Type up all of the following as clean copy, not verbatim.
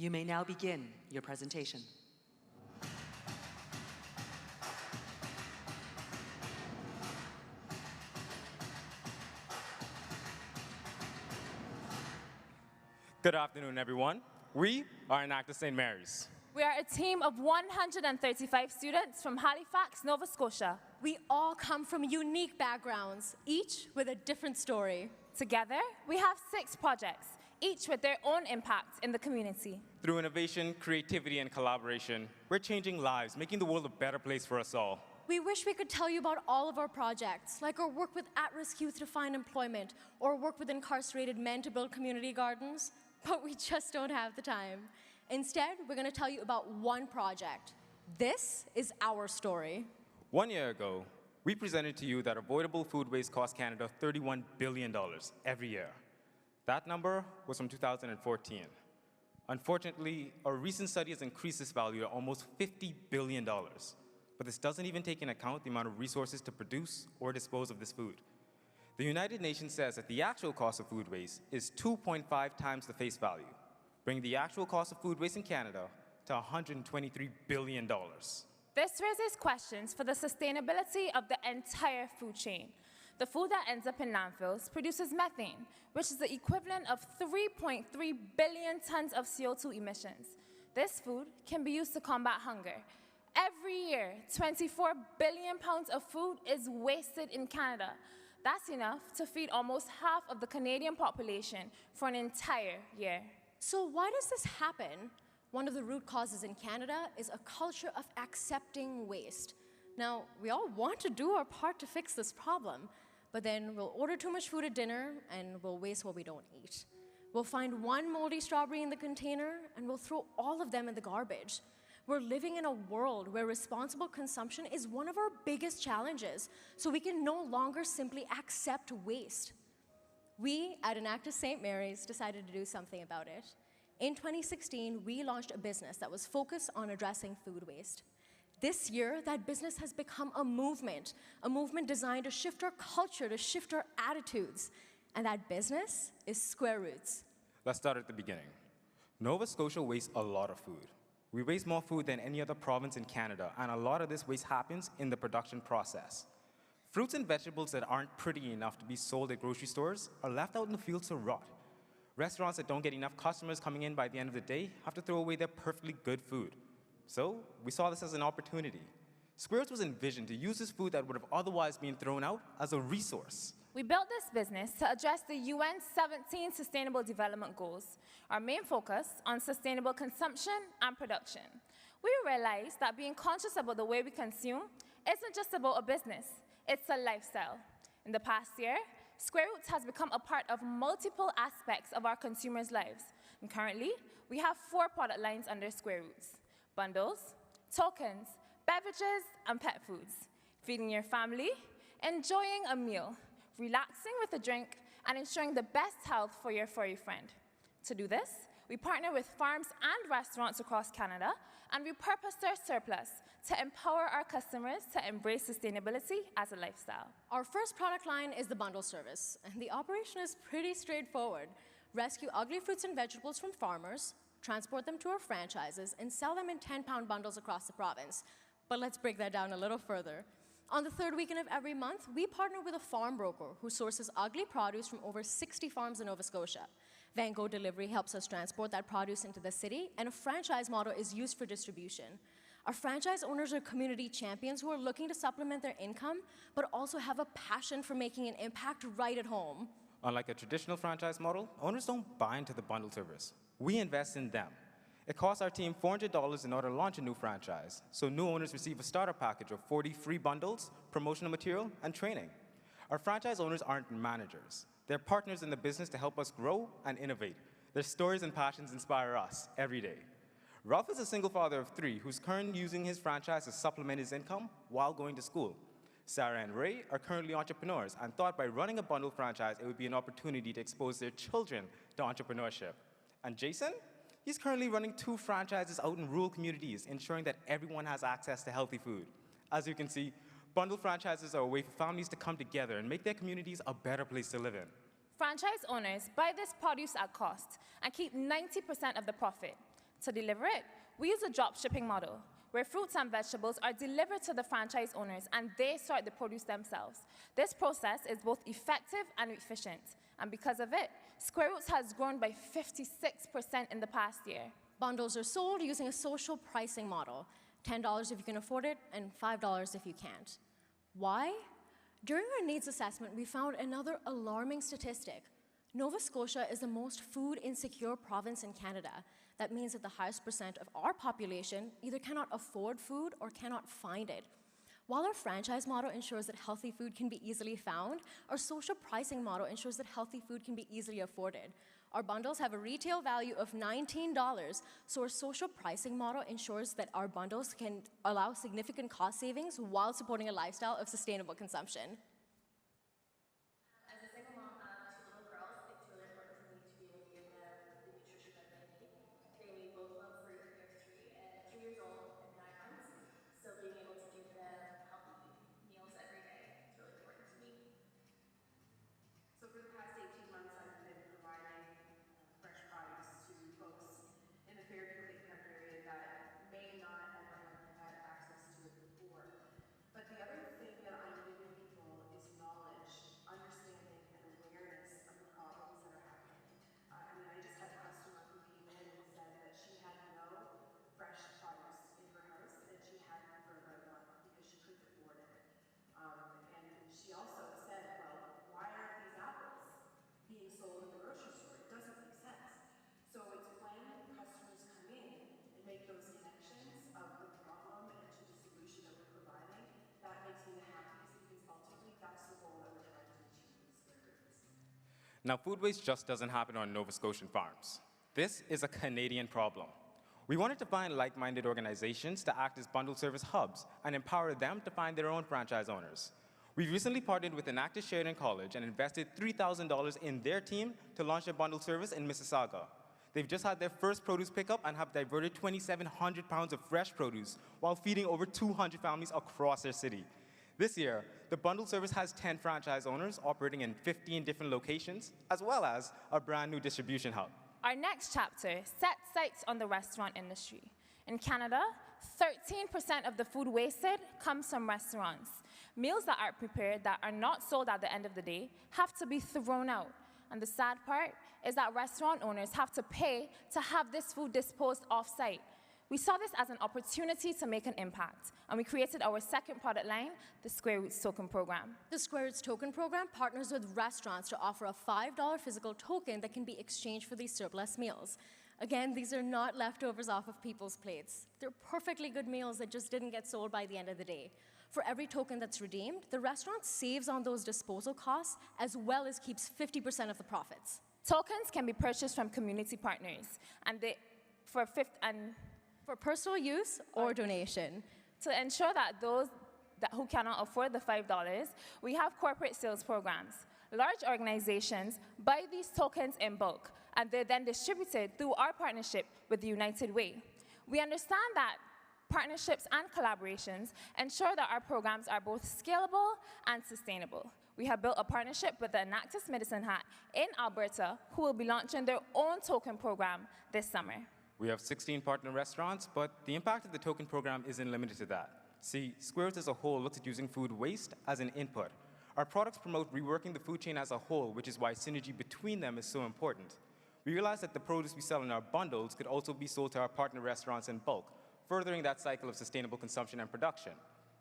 You may now begin your presentation. Good afternoon, everyone. We are Enactus St. Mary's. We are a team of 135 students from Halifax, Nova Scotia. We all come from unique backgrounds, each with a different story. Together, we have 6 projects, each with their own impact in the community. Through innovation, creativity, and collaboration, we're changing lives, making the world a better place for us all. We wish we could tell you about all of our projects, like our work with at-risk youth to find employment, or work with incarcerated men to build community gardens, but we just don't have the time. Instead, we're going to tell you about one project. This is our story. 1 year ago, we presented to you that avoidable food waste costs Canada $31 billion every year. That number was from 2014. Unfortunately, a recent study has increased this value to almost $50 billion. But this doesn't even take into account the amount of resources to produce or dispose of this food. The United Nations says that the actual cost of food waste is 2.5 times the face value, bringing the actual cost of food waste in Canada to $123 billion. This raises questions for the sustainability of the entire food chain. The food that ends up in landfills produces methane, which is the equivalent of 3.3 billion tons of CO2 emissions. This food can be used to combat hunger. Every year, 24 billion pounds of food is wasted in Canada. That's enough to feed almost half of the Canadian population for an entire year. So why does this happen? One of the root causes in Canada is a culture of accepting waste. Now, we all want to do our part to fix this problem, but then we'll order too much food at dinner and we'll waste what we don't eat. We'll find one moldy strawberry in the container and we'll throw all of them in the garbage. We're living in a world where responsible consumption is one of our biggest challenges, so we can no longer simply accept waste. We at Enactus St. Mary's decided to do something about it. In 2016, we launched a business that was focused on addressing food waste. This year, that business has become a movement designed to shift our culture, to shift our attitudes. And that business is Square Roots. Let's start at the beginning. Nova Scotia wastes a lot of food. We waste more food than any other province in Canada, and a lot of this waste happens in the production process. Fruits and vegetables that aren't pretty enough to be sold at grocery stores are left out in the fields to rot. Restaurants that don't get enough customers coming in by the end of the day have to throw away their perfectly good food. So we saw this as an opportunity. Squares was envisioned to use this food that would have otherwise been thrown out as a resource. We built this business to address the UN's 17 Sustainable Development Goals, our main focus on sustainable consumption and production. We realized that being conscious about the way we consume isn't just about a business, it's a lifestyle. In the past year, Square Roots has become a part of multiple aspects of our consumers' lives. And currently, we have 4 product lines under Square Roots: bundles, tokens, beverages, and pet foods. Feeding your family, enjoying a meal, relaxing with a drink, and ensuring the best health for your furry friend. To do this, we partner with farms and restaurants across Canada and repurpose their surplus to empower our customers to embrace sustainability as a lifestyle. Our first product line is the bundle service, and the operation is pretty straightforward. Rescue ugly fruits and vegetables from farmers, transport them to our franchises, and sell them in 10-pound bundles across the province. But let's break that down a little further. On the 3rd weekend of every month, we partner with a farm broker who sources ugly produce from over 60 farms in Nova Scotia. Van Gogh Delivery helps us transport that produce into the city, and a franchise model is used for distribution. Our franchise owners are community champions who are looking to supplement their income, but also have a passion for making an impact right at home. Unlike a traditional franchise model, owners don't buy into the bundle service. We invest in them. It costs our team $400 in order to launch a new franchise, so new owners receive a starter package of 40 free bundles, promotional material, and training. Our franchise owners aren't managers. They're partners in the business to help us grow and innovate. Their stories and passions inspire us every day. Ralph is a single father of 3 who's currently using his franchise to supplement his income while going to school. Sarah and Ray are currently entrepreneurs and thought by running a bundle franchise, it would be an opportunity to expose their children to entrepreneurship. And Jason? He's currently running 2 franchises out in rural communities, ensuring that everyone has access to healthy food. As you can see, bundle franchises are a way for families to come together and make their communities a better place to live in. Franchise owners buy this produce at cost and keep 90% of the profit. To deliver it, we use a drop shipping model, where fruits and vegetables are delivered to the franchise owners and they sort the produce themselves. This process is both effective and efficient, and because of it, Square Roots has grown by 56% in the past year. Bundles are sold using a social pricing model, $10 if you can afford it and $5 if you can't. Why? During our needs assessment, we found another alarming statistic. Nova Scotia is the most food insecure province in Canada. That means that the highest percent of our population either cannot afford food or cannot find it. While our franchise model ensures that healthy food can be easily found, our social pricing model ensures that healthy food can be easily afforded. Our bundles have a retail value of $19, so our social pricing model ensures that our bundles can allow significant cost savings while supporting a lifestyle of sustainable consumption. As a single mom of two little girls, it's really important for me to be able to give them the nutrition that they need. They both love fruit. They're 3 and 2 years old and 9 months. So being able to give them healthy meals every day is really important to me. So for the past 18 months, I've been providing fresh produce to folks in the Fairview Lake Park area that may not have had access to it before. But the other thing that I'm giving people is knowledge, understanding, and awareness of the problems that are happening. I just had a customer who came in and said that she had no fresh produce in her house and she had it for about a month because she couldn't afford it. And she also said, well, why aren't these apples being sold in the grocery store? It doesn't make sense. So it's when customers come in and make those connections of the problem and to the solution that we're providing, that makes me the happiest because ultimately that's the goal that we're trying to achieve with Square Roots. Now, food waste just doesn't happen on Nova Scotian farms. This is a Canadian problem. We wanted to find like-minded organizations to act as bundle service hubs and empower them to find their own franchise owners. We recently partnered with Enactus Canada College and invested $3,000 in their team to launch a bundle service in Mississauga. They've just had their first produce pickup and have diverted 2,700 pounds of fresh produce while feeding over 200 families across their city. This year, the bundle service has 10 franchise owners operating in 15 different locations, as well as a brand new distribution hub. Our next chapter sets sights on the restaurant industry. In Canada, 13% of the food wasted comes from restaurants. Meals that are prepared that are not sold at the end of the day have to be thrown out. And the sad part is that restaurant owners have to pay to have this food disposed off-site. We saw this as an opportunity to make an impact, and we created our second product line, the Square Roots Token Program. The Square Roots Token Program partners with restaurants to offer a $5 physical token that can be exchanged for these surplus meals. Again, these are not leftovers off of people's plates. They're perfectly good meals that just didn't get sold by the end of the day. For every token that's redeemed, the restaurant saves on those disposal costs as well as keeps 50% of the profits. Tokens can be purchased from community partners, and for personal use or donation. To ensure that those who cannot afford the $5, we have corporate sales programs. Large organizations buy these tokens in bulk, and they're then distributed through our partnership with the United Way. We understand that partnerships and collaborations ensure that our programs are both scalable and sustainable. We have built a partnership with the Enactus Medicine Hat in Alberta, who will be launching their own token program this summer. We have 16 partner restaurants, but the impact of the token program isn't limited to that. See, Square Roots as a whole looks at using food waste as an input. Our products promote reworking the food chain as a whole, which is why synergy between them is so important. We realized that the produce we sell in our bundles could also be sold to our partner restaurants in bulk, furthering that cycle of sustainable consumption and production.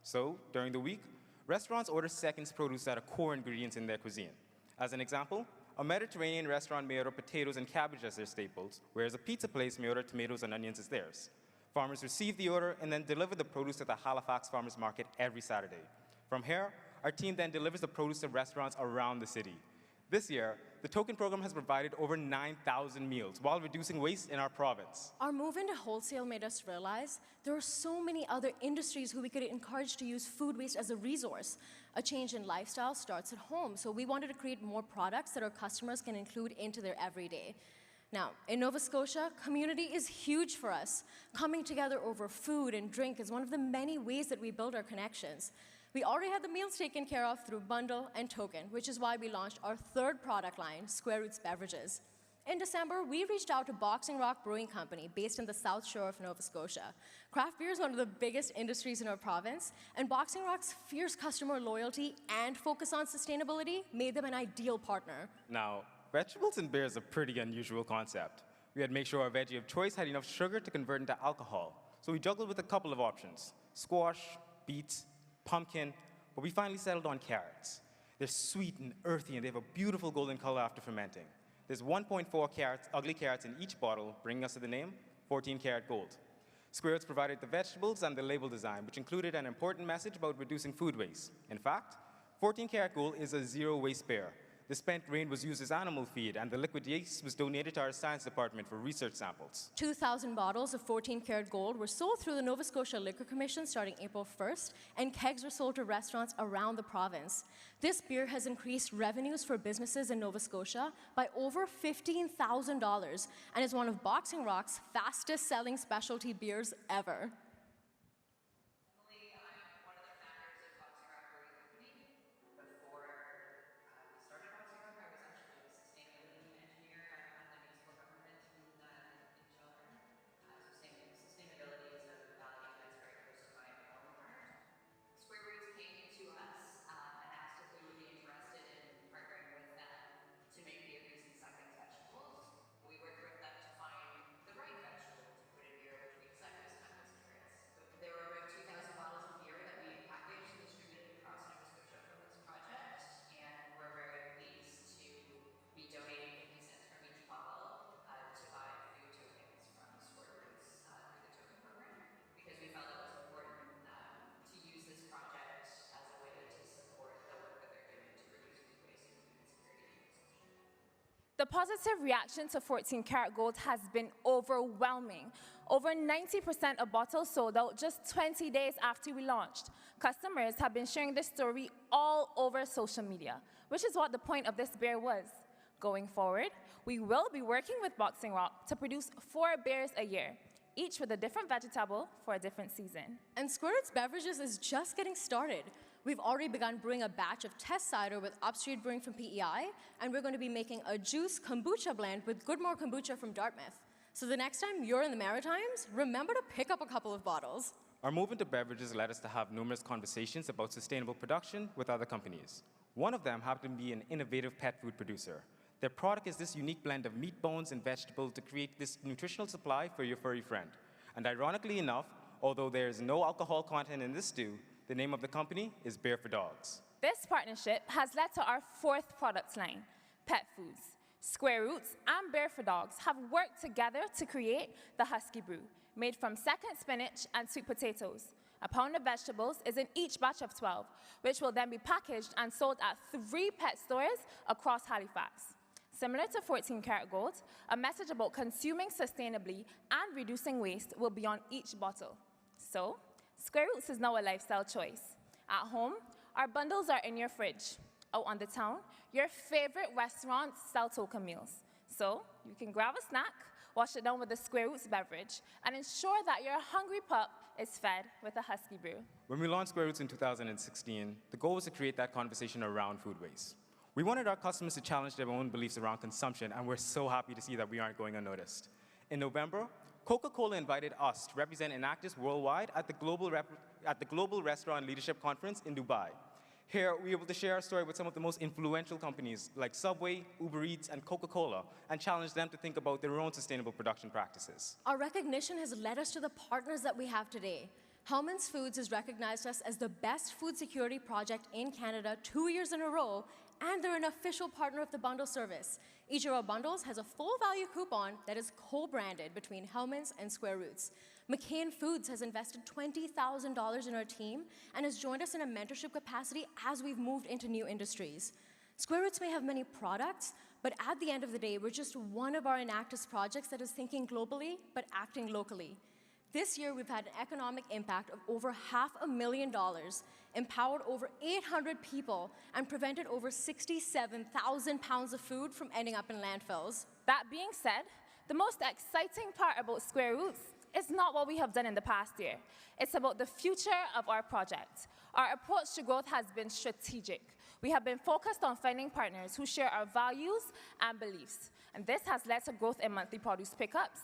So, during the week, restaurants order seconds produce that are core ingredients in their cuisine. As an example, a Mediterranean restaurant may order potatoes and cabbage as their staples, whereas a pizza place may order tomatoes and onions as theirs. Farmers receive the order and then deliver the produce to the Halifax Farmers Market every Saturday. From here, our team then delivers the produce to restaurants around the city. This year, the token program has provided over 9,000 meals while reducing waste in our province. Our move into wholesale made us realize there are so many other industries who we could encourage to use food waste as a resource. A change in lifestyle starts at home, so we wanted to create more products that our customers can include into their everyday. Now, in Nova Scotia, community is huge for us. Coming together over food and drink is one of the many ways that we build our connections. We already had the meals taken care of through bundle and token, which is why we launched our third product line, Square Roots Beverages. In December, we reached out to Boxing Rock Brewing Company, based in the South Shore of Nova Scotia. Craft beer is one of the biggest industries in our province, and Boxing Rock's fierce customer loyalty and focus on sustainability made them an ideal partner. Now, vegetables in beer is a pretty unusual concept. We had to make sure our veggie of choice had enough sugar to convert into alcohol. So we juggled with a couple of options: squash, beets, pumpkin, but we finally settled on carrots. They're sweet and earthy, and they have a beautiful golden color after fermenting. There's 1.4 ugly carrots in each bottle, bringing us to the name 14 Karat Gold. Square Roots provided the vegetables and the label design, which included an important message about reducing food waste. In fact, 14 Karat Gold is a zero-waste beer. The spent grain was used as animal feed, and the liquid yeast was donated to our science department for research samples. 2,000 bottles of 14 Karat Gold were sold through the Nova Scotia Liquor Commission starting April 1st, and kegs were sold to restaurants around the province. This beer has increased revenues for businesses in Nova Scotia by over $15,000 and is one of Boxing Rock's fastest-selling specialty beers ever. The positive reaction to 14 Karat Gold has been overwhelming. Over 90% of bottles sold out just 20 days after we launched. Customers have been sharing this story all over social media, which is what the point of this beer was. Going forward, we will be working with Boxing Rock to produce 4 beers a year, each with a different vegetable for a different season. And Square Roots Beverages is just getting started. We've already begun brewing a batch of test cider with Upstreet Brewing from PEI, and we're going to be making a juice kombucha blend with Goodmore Kombucha from Dartmouth. So the next time you're in the Maritimes, remember to pick up a couple of bottles. Our move into beverages led us to have numerous conversations about sustainable production with other companies. One of them happened to be an innovative pet food producer. Their product is this unique blend of meat, bones, and vegetables to create this nutritional supply for your furry friend. And ironically enough, although there is no alcohol content in this stew, the name of the company is Beer for Dogs. This partnership has led to our 4th product line, Pet Foods. Square Roots and Beer for Dogs have worked together to create the Husky Brew, made from second spinach and sweet potatoes. A pound of vegetables is in each batch of 12, which will then be packaged and sold at 3 pet stores across Halifax. Similar to 14 Karat Gold, a message about consuming sustainably and reducing waste will be on each bottle. So, Square Roots is now a lifestyle choice. At home, our bundles are in your fridge. Out on the town, your favorite restaurants sell token meals. So, you can grab a snack, wash it down with a Square Roots beverage, and ensure that your hungry pup is fed with a Husky Brew. When we launched Square Roots in 2016, the goal was to create that conversation around food waste. We wanted our customers to challenge their own beliefs around consumption, and we're so happy to see that we aren't going unnoticed. In November, Coca-Cola invited us to represent Enactus worldwide at the Global Restaurant Leadership Conference in Dubai. Here, we were able to share our story with some of the most influential companies like Subway, Uber Eats, and Coca-Cola, and challenge them to think about their own sustainable production practices. Our recognition has led us to the partners that we have today. Hellmann's Foods has recognized us as the best food security project in Canada 2 years in a row, and they're an official partner of the bundle service. Each of our bundles has a full value coupon that is co-branded between Hellmann's and Square Roots. McCain Foods has invested $20,000 in our team and has joined us in a mentorship capacity as we've moved into new industries. Square Roots may have many products, but at the end of the day, we're just one of our Enactus projects that is thinking globally, but acting locally. This year, we've had an economic impact of over $500,000, empowered over 800 people, and prevented over 67,000 pounds of food from ending up in landfills. That being said, the most exciting part about Square Roots is not what we have done in the past year. It's about the future of our project. Our approach to growth has been strategic. We have been focused on finding partners who share our values and beliefs, and this has led to growth in monthly produce pickups,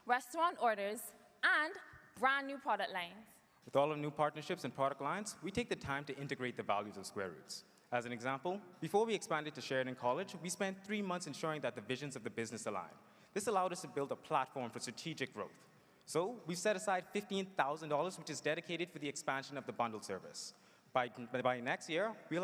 restaurant orders, and brand new product lines. With all of new partnerships and product lines, we take the time to integrate the values of Square Roots. As an example, before we expanded to Sheridan College, we spent 3 months ensuring that the visions of the business align. This allowed us to build a platform for strategic growth. So we set aside $15,000, which is dedicated for the expansion of the bundle service. By next year, we'll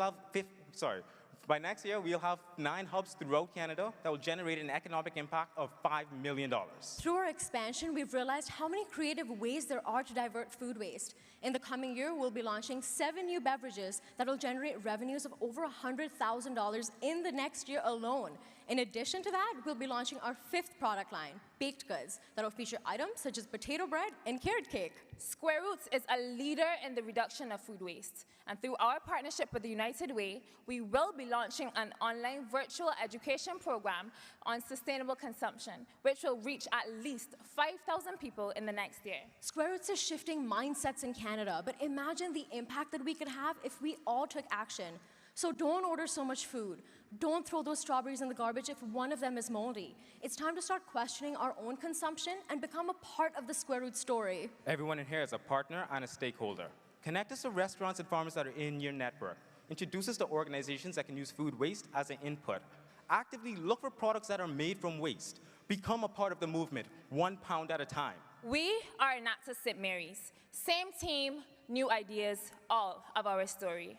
have 9 hubs throughout Canada that will generate an economic impact of $5 million. Through our expansion, we've realized how many creative ways there are to divert food waste. In the coming year, we'll be launching 7 new beverages that will generate revenues of over $100,000 in the next year alone. In addition to that, we'll be launching our 5th product line, baked goods, that will feature items such as potato bread and carrot cake. Square Roots is a leader in the reduction of food waste, and through our partnership with the United Way, we will be launching an online virtual education program on sustainable consumption, which will reach at least 5,000 people in the next year. Square Roots is shifting mindsets in Canada, but imagine the impact that we could have if we all took action. So don't order so much food. Don't throw those strawberries in the garbage if one of them is moldy. It's time to start questioning our own consumption and become a part of the Square Roots story. Everyone in here is a partner and a stakeholder. Connect us to restaurants and farmers that are in your network. Introduce us to organizations that can use food waste as an input. Actively look for products that are made from waste. Become a part of the movement, 1 pound at a time. We are Enactus St. Mary's. Same team, new ideas, all of our story.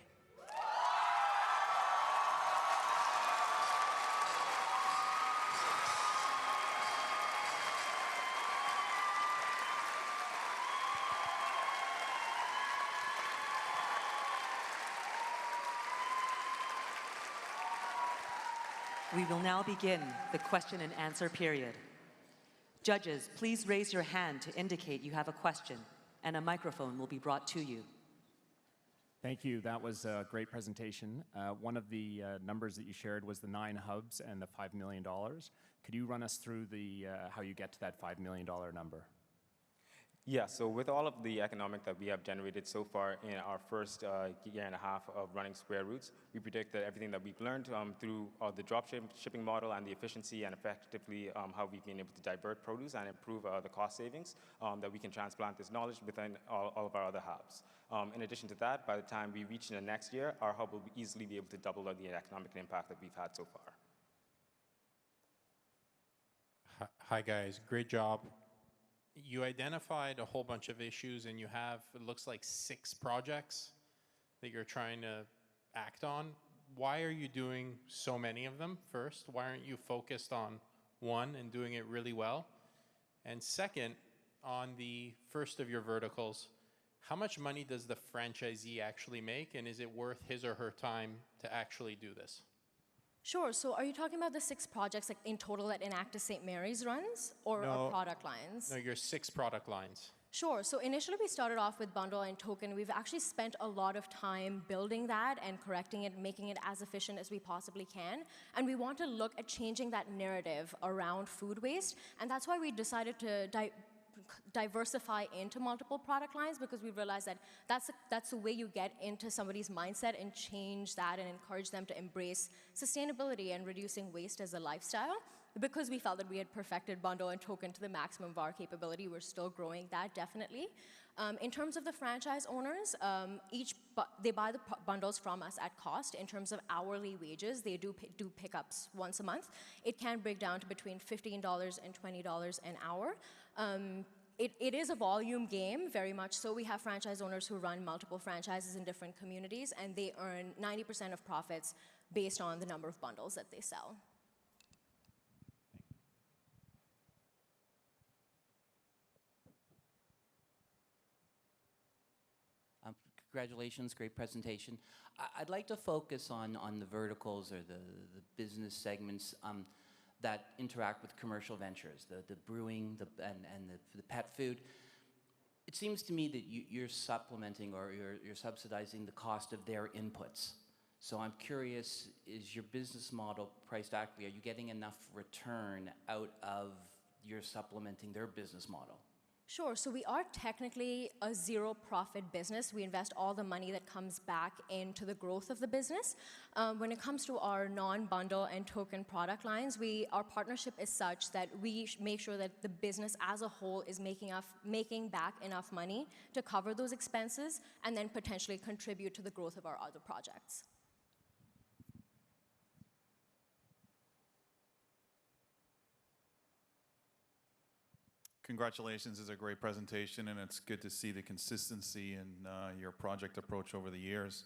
We will now begin the question and answer period. Judges, please raise your hand to indicate you have a question, and a microphone will be brought to you. Thank you. That was a great presentation. One of the numbers that you shared was the 9 hubs and the $5 million. Could you run us through how you get to that $5 million number? Yeah, so with all of the economic that we have generated so far in our first year and a half of running Square Roots, we predict that everything that we've learned through the drop shipping model and the efficiency and effectively how we've been able to divert produce and improve the cost savings, that we can transplant this knowledge within all of our other hubs. In addition to that, by the time we reach in the next year, our hub will easily be able to double the economic impact that we've had so far. Hi guys, great job. You identified a whole bunch of issues and you have, it looks like 6 projects that you're trying to act on. Why are you doing so many of them first? Why aren't you focused on one and doing it really well? And second, on the first of your verticals, how much money does the franchisee actually make, and is it worth his or her time to actually do this? Sure, so are you talking about the 6 projects like in total that Enactus St. Mary's runs, or No. product lines? No, your 6 product lines. Sure, so initially we started off with bundle and token. We've actually spent a lot of time building that and correcting it, making it as efficient as we possibly can. And we want to look at changing that narrative around food waste, and that's why we decided to diversify into multiple product lines, because we realized that that's the way you get into somebody's mindset and change that and encourage them to embrace sustainability and reducing waste as a lifestyle. Because we felt that we had perfected bundle and token to the maximum of our capability, we're still growing that, definitely. In terms of the franchise owners, they buy the bundles from us at cost. In terms of hourly wages, they do pickups once a month. It can break down to between $15 and $20 an hour. It is a volume game, very much so. We have franchise owners who run multiple franchises in different communities, and they earn 90% of profits based on the number of bundles that they sell. Congratulations, great presentation. I'd like to focus on the verticals or the business segments that interact with commercial ventures, the brewing and the pet food. It seems to me that you're supplementing or you're subsidizing the cost of their inputs. So I'm curious, is your business model priced accurately? Are you getting enough return out of your supplementing their business model? Sure. So we are technically a zero-profit business. We invest all the money that comes back into the growth of the business. When it comes to our non-bundle and token product lines, our partnership is such that we make sure that the business as a whole is making back enough money to cover those expenses and then potentially contribute to the growth of our other projects. Congratulations, it's a great presentation, and it's good to see the consistency in your project approach over the years.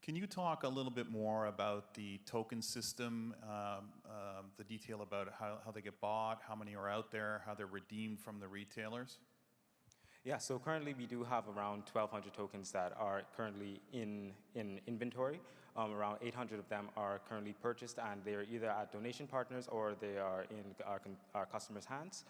Can you talk a little bit more about the token system, the detail about how they get bought, how many are out there, how they're redeemed from the retailers? Yeah, so currently we do have around 1,200 tokens that are currently in inventory. Around 800 of them are currently purchased, and they're either at donation partners or they are in our customers' hands.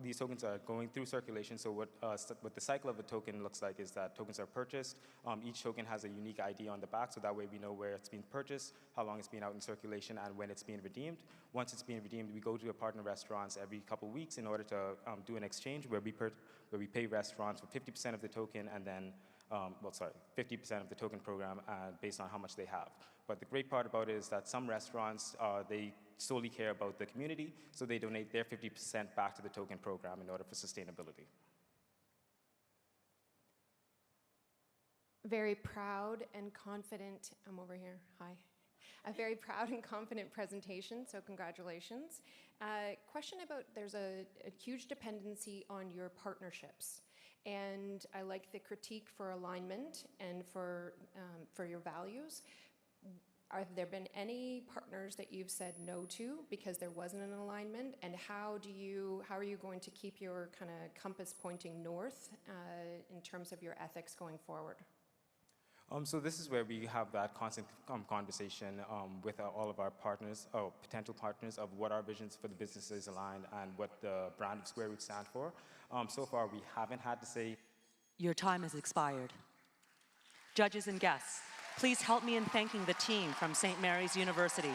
These tokens are going through circulation, so what the cycle of a token looks like is that tokens are purchased. Each token has a unique ID on the back, so that way we know where it's been purchased, how long it's been out in circulation, and when it's being redeemed. Once it's being redeemed, we go to our partner restaurants every couple weeks in order to do an exchange where we pay restaurants for 50% of the token and then 50% of the token program based on how much they have. But the great part about it is that some restaurants, they solely care about the community, so they donate their 50% back to the token program in order for sustainability. Very proud and confident, I'm over here, hi. A very proud and confident presentation, so congratulations. Question about, there's a huge dependency on your partnerships. And I like the critique for alignment and for your values. Have there been any partners that you've said no to because there wasn't an alignment? And how are you going to keep your kind of compass pointing north in terms of your ethics going forward? So this is where we have that constant conversation with all of our partners, or potential partners, of what our visions for the business is aligned and what the brand of Square Root stand for. So far, we haven't had to say... Your time has expired. Judges and guests, please help me in thanking the team from St. Mary's University.